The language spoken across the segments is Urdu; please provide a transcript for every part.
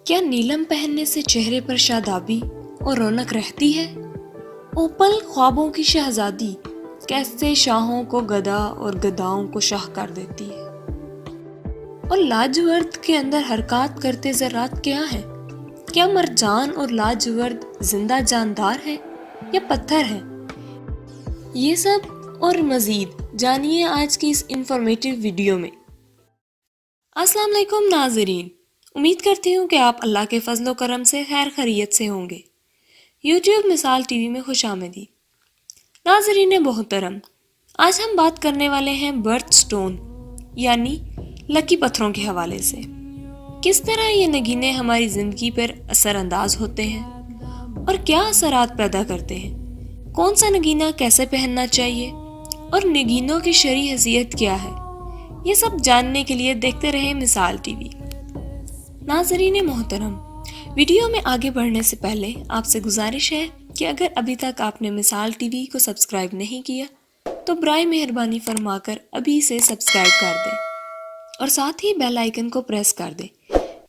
کیا نیلم پہننے سے چہرے پر شادابی اور رونق رہتی ہے؟ اوپل خوابوں کی شہزادی کیسے شاہوں کو گدا اور گداؤں کو شاہ کر دیتی ہے؟ اور لاجورد کے اندر حرکات کرتے ذرات کیا ہیں؟ کیا مرجان اور لاجورد زندہ جاندار ہیں یا پتھر ہیں؟ یہ سب اور مزید جانیے آج کی اس انفارمیٹیو ویڈیو میں۔ السلام علیکم ناظرین، امید کرتی ہوں کہ آپ اللہ کے فضل و کرم سے خیر خیریت سے ہوں گے۔ یوٹیوب مثال ٹی وی میں خوش آمدید۔ ناظرین محترم، آج ہم بات کرنے والے ہیں برتھ سٹون یعنی لکی پتھروں کے حوالے سے۔ کس طرح یہ نگینے ہماری زندگی پر اثر انداز ہوتے ہیں اور کیا اثرات پیدا کرتے ہیں، کون سا نگینہ کیسے پہننا چاہیے اور نگینوں کی شرعی حیثیت کیا ہے، یہ سب جاننے کے لیے دیکھتے رہیں مثال ٹی وی۔ ناظرین محترم، ویڈیو میں آگے بڑھنے سے پہلے آپ سے گزارش ہے کہ اگر ابھی تک آپ نے مثال ٹی وی کو سبسکرائب نہیں کیا تو برائے مہربانی فرما کر ابھی سے سبسکرائب کر دیں اور ساتھ ہی بیل آئیکن کو پریس کر دیں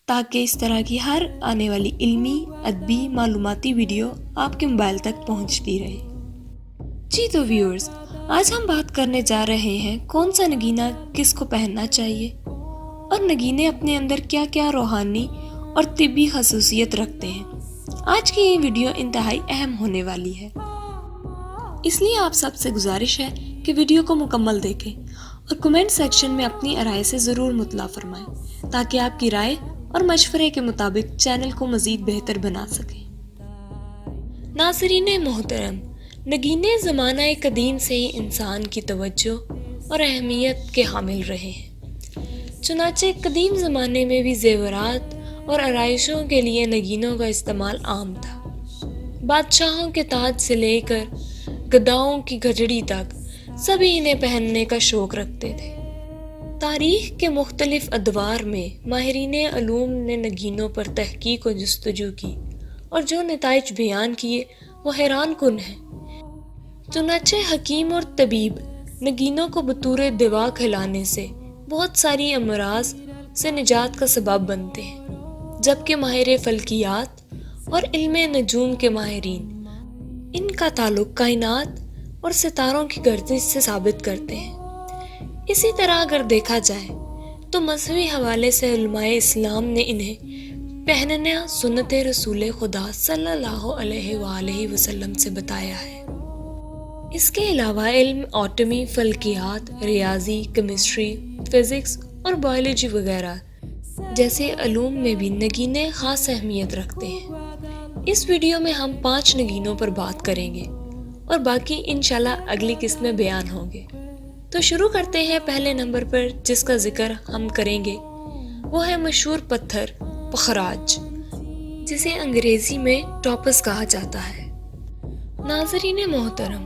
تاکہ اس طرح کی ہر آنے والی علمی، ادبی، معلوماتی ویڈیو آپ کے موبائل تک پہنچتی رہے۔ جی تو ویورز، آج ہم بات کرنے جا رہے ہیں کون سا نگینہ کس کو پہننا چاہیے اور نگینے اپنے اندر کیا کیا روحانی اور طبی خصوصیت رکھتے ہیں۔ آج کی یہ ویڈیو انتہائی اہم ہونے والی ہے، اس لیے آپ سب سے گزارش ہے کہ ویڈیو کو مکمل دیکھیں اور کمنٹ سیکشن میں اپنی رائے سے ضرور مطلع فرمائیں تاکہ آپ کی رائے اور مشورے کے مطابق چینل کو مزید بہتر بنا سکیں۔ ناظرین محترم، نگینے زمانہ قدیم سے ہی انسان کی توجہ اور اہمیت کے حامل رہے ہیں۔ چنانچہ قدیم زمانے میں بھی زیورات اور آرائشوں کے لیے نگینوں کا استعمال عام تھا۔ بادشاہوں کے تاج سے لے کر گداؤں کی گھٹڑی تک سبھی انہیں پہننے کا شوق رکھتے تھے۔ تاریخ کے مختلف ادوار میں ماہرین علوم نے نگینوں پر تحقیق و جستجو کی اور جو نتائج بیان کیے وہ حیران کن ہیں۔ چنانچہ حکیم اور طبیب نگینوں کو بطور دوا کھلانے سے بہت ساری امراض سے نجات کا سبب بنتے ہیں، جبکہ ماہر فلکیات اور علم نجوم کے ماہرین ان کا تعلق کائنات اور ستاروں کی گردش سے ثابت کرتے ہیں۔ اسی طرح اگر دیکھا جائے تو مذہبی حوالے سے علماء اسلام نے انہیں پہننا سنت رسول خدا صلی اللہ علیہ وآلہ وسلم سے بتایا ہے۔ اس کے علاوہ علم ایٹمی، فلکیات، ریاضی، کیمسٹری، فزکس اور بائیولوجی وغیرہ جیسے علوم میں بھی نگینے خاص اہمیت رکھتے ہیں۔ اس ویڈیو میں ہم 5 نگینوں پر بات کریں گے اور باقی انشاءاللہ اگلی قسط میں بیان ہوں گے۔ تو شروع کرتے ہیں پہلے نمبر پر جس کا ذکر ہم کریں گے، وہ ہے مشہور پتھر پخراج، جسے انگریزی میں ٹاپس کہا جاتا ہے۔ ناظرین محترم،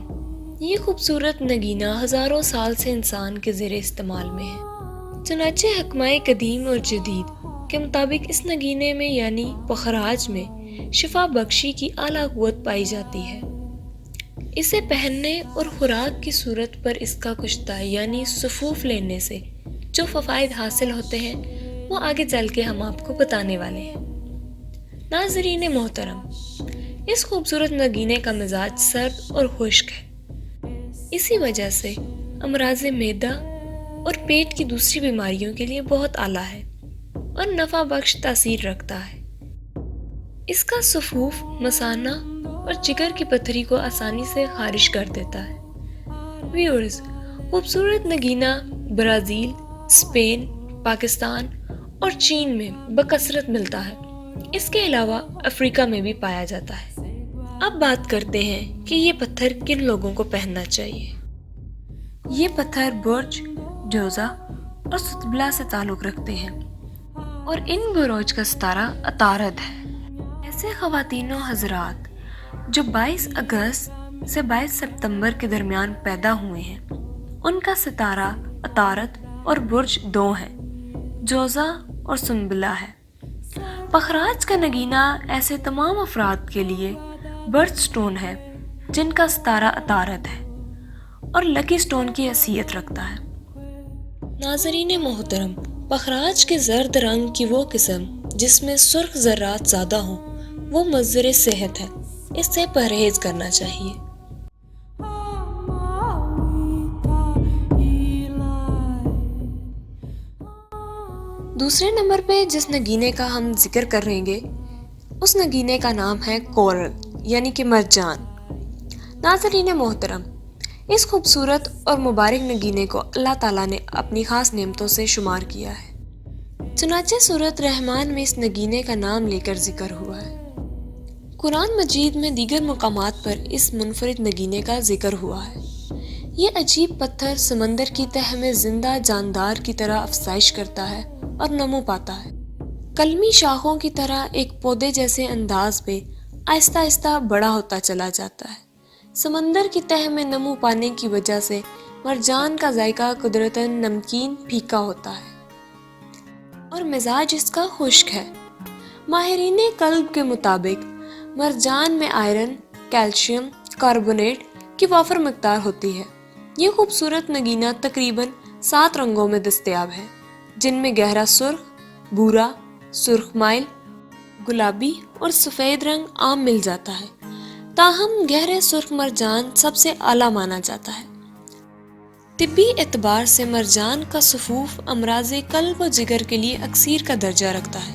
یہ خوبصورت نگینہ ہزاروں سال سے انسان کے زیر استعمال میں ہے۔ چنانچہ حکمائے قدیم اور جدید کے مطابق اس نگینے میں یعنی پخراج میں شفا بخشی کی اعلیٰ قوت پائی جاتی ہے۔ اسے پہننے اور خوراک کی صورت پر اس کا کشتہ یعنی سفوف لینے سے جو فوائد حاصل ہوتے ہیں وہ آگے چل کے ہم آپ کو بتانے والے ہیں۔ ناظرین محترم، اس خوبصورت نگینے کا مزاج سرد اور خشک ہے، اسی وجہ سے امراض معدہ اور پیٹ کی دوسری بیماریوں کے لیے بہت اعلیٰ ہے اور نفع بخش تاثیر رکھتا ہے۔ اس کا سفوف مثانہ اور جگر کی پتھری کو آسانی سے خارج کر دیتا ہے۔ ویورز، خوبصورت نگینہ برازیل، اسپین، پاکستان اور چین میں بکثرت ملتا ہے۔ اس کے علاوہ افریقہ میں بھی پایا جاتا ہے۔ اب بات کرتے ہیں کہ یہ پتھر کن لوگوں کو پہننا چاہیے۔ یہ پتھر برج، جوزہ اور ستبلا سے تعلق رکھتے ہیں اور ان بروج کا ستارہ عطارد ہے۔ ایسے خواتین و حضرات جو 22 اگست سے 22 ستمبر کے درمیان پیدا ہوئے ہیں، ان کا ستارہ عطارد اور برج 2 ہے، جوزہ اور سنبلہ ہے۔ پخراج کا نگینہ ایسے تمام افراد کے لیے برتھ سٹون ہے جن کا ستارہ عطارد ہے اور لکی سٹون کی حیثیت رکھتا ہے۔ ناظرین محترم، پخراج کے زرد رنگ کی وہ قسم جس میں سرخ ذرات زیادہ ہوں وہ مضر صحت ہے، اس سے پرہیز کرنا چاہیے۔ دوسرے نمبر پہ جس نگینے کا ہم ذکر کریں گے اس نگینے کا نام ہے کورل یعنی کہ مرجان۔ ناظرین محترم، اس خوبصورت اور مبارک نگینے کو اللہ تعالیٰ نے اپنی خاص نعمتوں سے شمار کیا ہے، چنانچہ سورۃ رحمان میں اس نگینے کا نام لے کر ذکر ہوا ہے۔ قرآن مجید میں دیگر مقامات پر اس منفرد نگینے کا ذکر ہوا ہے۔ یہ عجیب پتھر سمندر کی تہہ میں زندہ جاندار کی طرح افزائش کرتا ہے اور نمو پاتا ہے، کلمی شاخوں کی طرح ایک پودے جیسے انداز میں آہستہ آہستہ بڑا ہوتا چلا جاتا ہے۔ سمندر کی تہہ میں نمو پانے کی وجہ سے مرجان کا ذائقہ قدرتاً نمکین پھیکا ہوتا ہے اور مزاج اس کا خشک ہے۔ ماہرین قلب کے مطابق مرجان میں آئرن، کیلشیم کاربونیٹ کی وافر مقدار ہوتی ہے۔ یہ خوبصورت نگینہ تقریباً 7 رنگوں میں دستیاب ہے، جن میں گہرا سرخ، بھورا، سرخ مائل، گلابی اور سفید رنگ عام مل جاتا ہے، تاہم گہرے سرخ مرجان سب سے اعلیٰ مانا جاتا ہے۔ طبی اعتبار سے مرجان کا صفوف امراض قلب و جگر کے لیے اکسیر کا درجہ رکھتا ہے،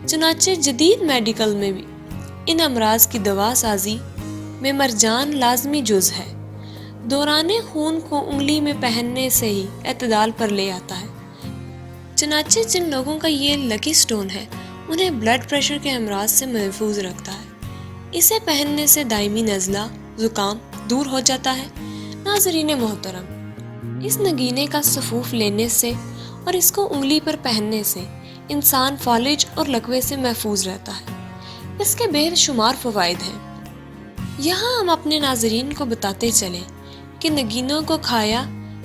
چنانچہ جدید میڈیکل میں بھی ان امراض کی دوا سازی میں مرجان لازمی جز ہے۔ دوران خون کو انگلی میں پہننے سے ہی اعتدال پر لے آتا ہے، چنانچہ جن لوگوں کا یہ لکی سٹون ہے انہیں بلڈ پریشر کے امراض سے محفوظ رکھتا ہے۔ اسے پہننے سے دائمی نزلہ، زکام دور ہو جاتا ہے۔ ناظرین محترم، اس نگینے کا صفوف لینے سے اور اس کو انگلی پر پہننے سے انسان فالج اور لکوے سے محفوظ رہتا ہے۔ اس کے بے شمار فوائد ہیں۔ یہاں ہم اپنے ناظرین کو بتاتے چلیں کہ نگینوں کو کھایا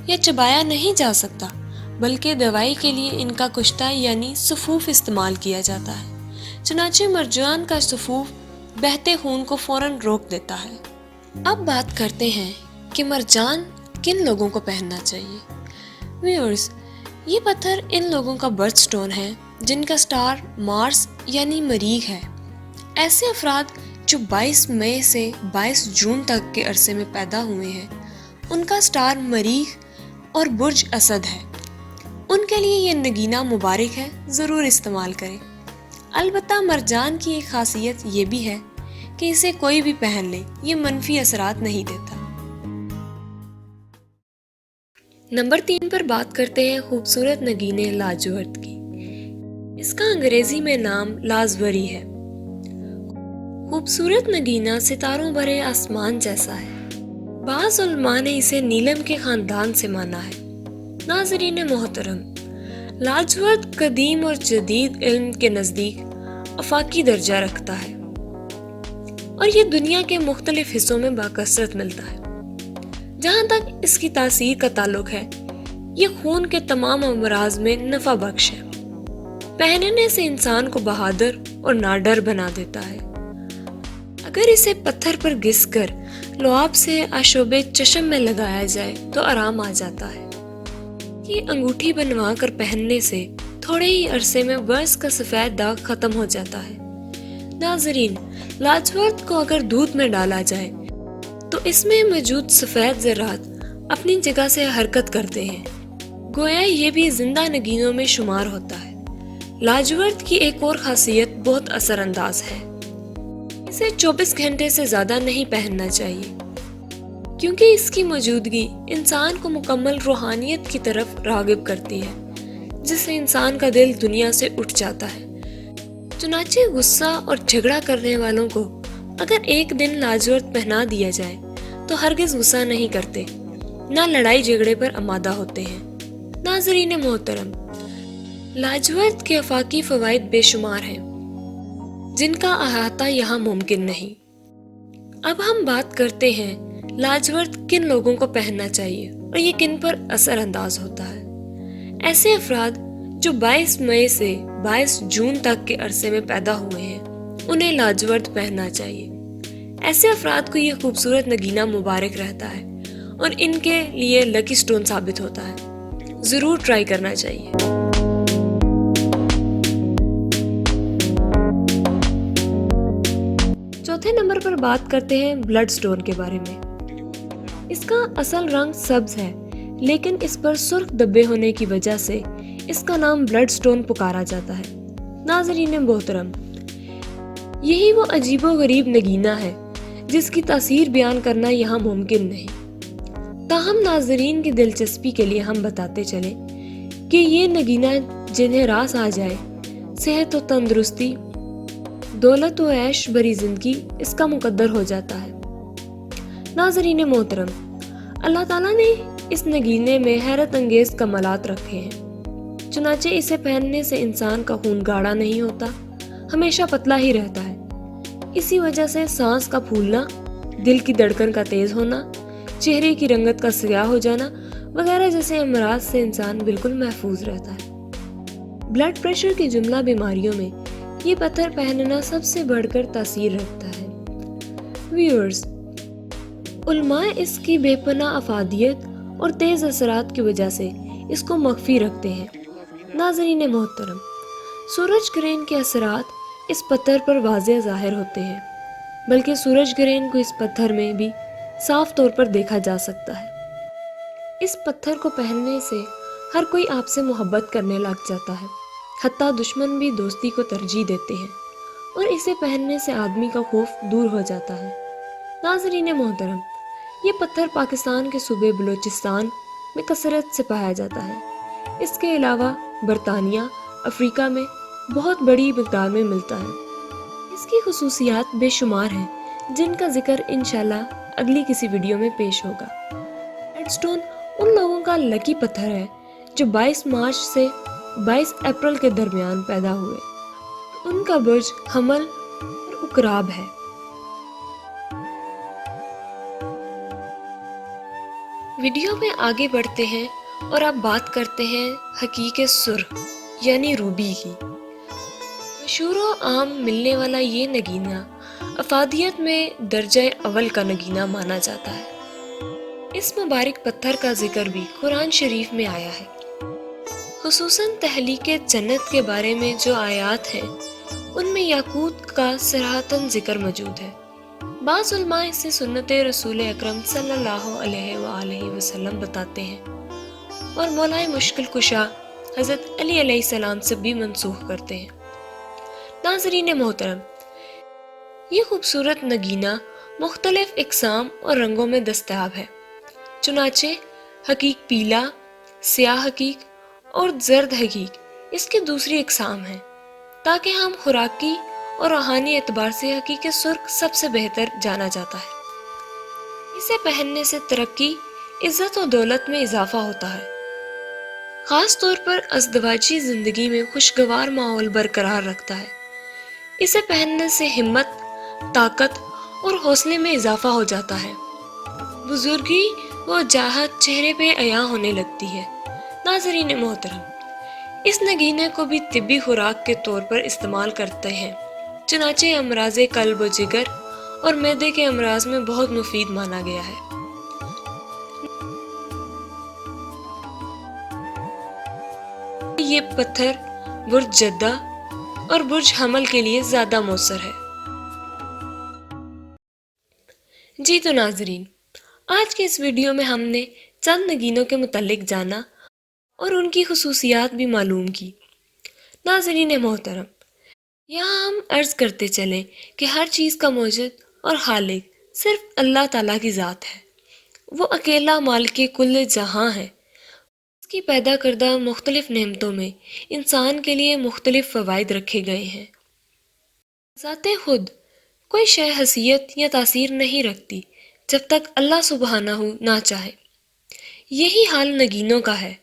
یا چبایا نہیں جا سکتا، بلکہ دوائی کے لیے ان کا کشتہ یعنی صفوف استعمال کیا جاتا ہے، چنانچہ مرجان کا صفوف بہتے خون کو فوراً روک دیتا ہے۔ اب بات کرتے ہیں کہ مرجان کن لوگوں کو پہننا چاہیے۔ ویورز، یہ پتھر ان لوگوں کا برتھ سٹون ہے جن کا سٹار مارس یعنی مریخ ہے۔ ایسے افراد جو 22 مئی سے 22 جون تک کے عرصے میں پیدا ہوئے ہیں، ان کا سٹار مریخ اور برج اسد ہے۔ ان کے لیے یہ نگینہ مبارک ہے، ضرور استعمال کریں۔ البتہ مرجان کی ایک خاصیت یہ بھی ہے کہ اسے کوئی بھی پہن لے، یہ منفی اثرات نہیں دیتا۔ نمبر 3 پر بات کرتے ہیں خوبصورت نگینے لاجورد کی۔ اس کا انگریزی میں نام لازوری ہے۔ خوبصورت نگینہ ستاروں بھرے آسمان جیسا ہے۔ بعض علماء نے اسے نیلم کے خاندان سے مانا ہے۔ ناظرین محترم، لاجورد قدیم اور جدید علم کے نزدیک آفاقی درجہ رکھتا ہے اور یہ دنیا کے مختلف حصوں میں باکثرت ملتا ہے۔ جہاں تک اس کی تاثیر کا تعلق ہے، یہ خون کے تمام امراض میں نفع بخش ہے۔ پہننے سے انسان کو بہادر اور ناڈر بنا دیتا ہے۔ اگر اسے پتھر پر گھس کر لعاب سے آشوب چشم میں لگایا جائے تو آرام آ جاتا ہے۔ یہ انگوٹھی بنوا کر پہننے سے تھوڑے ہی عرصے میں برس کا سفید داغ ختم ہو جاتا ہے۔ ناظرین، لاجورد کو اگر دودھ میں ڈالا جائے تو اس میں موجود سفید ذرات اپنی جگہ سے حرکت کرتے ہیں، گویا یہ بھی زندہ نگینوں میں شمار ہوتا ہے۔ لاجورد کی ایک اور خاصیت بہت اثر انداز ہے۔ اسے 24 گھنٹے سے زیادہ نہیں پہننا چاہیے، کیونکہ اس کی موجودگی انسان کو مکمل روحانیت کی طرف راغب کرتی ہے، جس سے انسان کا دل دنیا سے اٹھ جاتا ہے۔ چنانچہ غصہ اور جھگڑا کرنے والوں کو اگر ایک دن لاجورد پہنا دیا جائے تو ہرگز غصہ نہیں کرتے، نہ لڑائی جھگڑے پر آمادہ ہوتے ہیں۔ ناظرین محترم، لاجورد کے آفاقی فوائد بے شمار ہیں، جن کا احاطہ یہاں ممکن نہیں۔ اب ہم بات کرتے ہیں لاجورد کن لوگوں کو پہننا چاہیے اور یہ کن پر اثر انداز ہوتا ہے۔ ایسے افراد جو 22 مئی سے 22 جون تک کے عرصے میں پیدا ہوئے ہیں، انہیں لاجورد پہننا چاہیے۔ ایسے افراد کو یہ خوبصورت نگینہ مبارک رہتا ہے اور ان کے لیے لکی سٹون ثابت ہوتا ہے۔ ضرور ٹرائی کرنا چاہیے۔ چوتھے نمبر پر بات کرتے ہیں بلڈ سٹون کے بارے میں۔ اس کا اصل رنگ سبز ہے، لیکن اس پر سرخ دھبے ہونے کی وجہ سے اس کا نام بلڈ سٹون پکارا جاتا ہے۔ ناظرین محترم، یہی وہ عجیب و غریب نگینہ ہے جس کی تاثیر بیان کرنا یہاں ممکن نہیں۔ تاہم ناظرین کی دلچسپی کے لیے ہم بتاتے چلیں کہ یہ نگینہ جنہیں راس آ جائے، صحت و تندرستی، دولت و عیش بری زندگی اس کا مقدر ہو جاتا ہے۔ ناظرین محترم، اللہ تعالیٰ نے اس نگینے میں حیرت انگیز کمالات رکھے ہیں، چنانچہ اسے پہننے سے انسان کا خون گاڑھا نہیں ہوتا، ہمیشہ پتلا ہی رہتا ہے۔ اسی وجہ سے سانس کا پھولنا، دل کی دھڑکن کا تیز ہونا، چہرے کی رنگت کا سیاہ ہو جانا وغیرہ جیسے امراض سے انسان بالکل محفوظ رہتا ہے۔ بلڈ پریشر کی جملہ بیماریوں میں یہ پتھر پہننا سب سے بڑھ کر تاثیر رکھتا ہے۔ ویورز، علماء اس کی بے پناہ افادیت اور تیز اثرات کی وجہ سے اس کو مخفی رکھتے ہیں۔ ناظرین محترم، سورج گرہن کے اثرات اس پتھر پر واضح ظاہر ہوتے ہیں، بلکہ سورج گرہن کو اس پتھر میں بھی صاف طور پر دیکھا جا سکتا ہے۔ اس پتھر کو پہننے سے ہر کوئی آپ سے محبت کرنے لگ جاتا ہے، حتیٰ دشمن بھی دوستی کو ترجیح دیتے ہیں، اور اسے پہننے سے آدمی کا خوف دور ہو جاتا ہے۔ ناظرین محترم، یہ پتھر پاکستان کے صوبے بلوچستان میں کثرت سے پایا جاتا ہے۔ اس کے علاوہ برطانیہ، افریقہ میں بہت بڑی مقدار میں ملتا ہے۔ اس کی خصوصیات بے شمار ہیں، جن کا ذکر انشاءاللہ اگلی کسی ویڈیو میں پیش ہوگا۔ بلڈ سٹون ان لوگوں کا لکی پتھر ہے جو 22 مارچ سے 22 اپریل کے درمیان پیدا ہوئے۔ ان کا برج حمل اور عقرب ہے۔ ویڈیو میں آگے بڑھتے ہیں اور اب بات کرتے ہیں حقیقی سرخ یعنی روبی کی۔ مشہور و عام ملنے والا یہ نگینہ افادیت میں درجہ اول کا نگینہ مانا جاتا ہے۔ اس مبارک پتھر کا ذکر بھی قرآن شریف میں آیا ہے، خصوصاً تحلیق جنت کے بارے میں جو آیات ہیں ان میں یاقوت کا صراحتاً ذکر موجود ہے۔ بعض علماء اسے سنت رسول اکرم صلی اللہ علیہ وآلہ وسلم بتاتے ہیں اور مولا مشکل کشا حضرت علی علیہ السلام سے بھی منسوخ کرتے ہیں۔ ناظرین محترم، یہ خوبصورت نگینہ مختلف اقسام اور رنگوں میں دستیاب ہے، چنانچہ حقیق پیلا، سیاہ حقیق اور زرد حقیق اس کی دوسری اقسام ہیں، تاکہ ہم خوراکی اور روحانی اعتبار سے حقیق سرخ سب سے بہتر جانا جاتا ہے۔ اسے پہننے سے ترقی، عزت و دولت میں اضافہ ہوتا ہے، خاص طور پر ازدواجی زندگی میں خوشگوار ماحول برقرار رکھتا ہے۔ اسے پہننے سے ہمت، طاقت اور حوصلے میں اضافہ ہو جاتا ہے، بزرگی و جاہت چہرے پہ عیاں ہونے لگتی ہے۔ ناظرین محترم، اس نگینے کو بھی طبی خوراک کے طور پر استعمال کرتے ہیں، چنانچہ امراض قلب و جگر اور معدے کے امراض میں بہت مفید مانا گیا ہے۔ یہ پتھر برج جدہ اور برج حمل کے لیے زیادہ مؤثر ہے۔ جی تو ناظرین، آج کے اس ویڈیو میں ہم نے چند نگینوں کے متعلق جانا اور ان کی خصوصیات بھی معلوم کی۔ ناظرین محترم، یہاں ہم عرض کرتے چلیں کہ ہر چیز کا موجد اور خالق صرف اللہ تعالیٰ کی ذات ہے۔ وہ اکیلا مالک کل جہاں ہے۔ اس کی پیدا کردہ مختلف نعمتوں میں انسان کے لیے مختلف فوائد رکھے گئے ہیں۔ ذات خود کوئی شے حیثیت یا تاثیر نہیں رکھتی جب تک اللہ سبحانہ نہ چاہے۔ یہی حال نگینوں کا ہے۔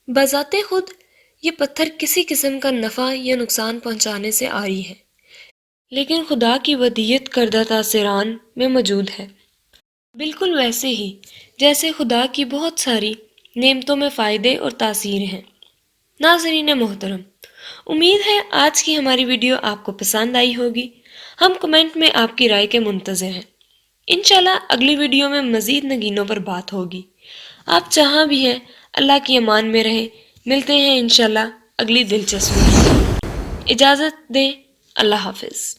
بذات خود یہ پتھر کسی قسم کا نفع یا نقصان پہنچانے سے عاری ہے، لیکن خدا کی ودیعت کردہ تاثران میں موجود ہے، بالکل ویسے ہی جیسے خدا کی بہت ساری نعمتوں میں فائدے اور تاثیر ہیں۔ ناظرین محترم، امید ہے آج کی ہماری ویڈیو آپ کو پسند آئی ہوگی۔ ہم کمنٹ میں آپ کی رائے کے منتظر ہیں۔ انشاءاللہ اگلی ویڈیو میں مزید نگینوں پر بات ہوگی۔ آپ جہاں بھی ہیں اللہ کی امان میں رہیں۔ ملتے ہیں انشاءاللہ اگلی دلچسپ ویڈیو۔ اجازت دیں، اللہ حافظ۔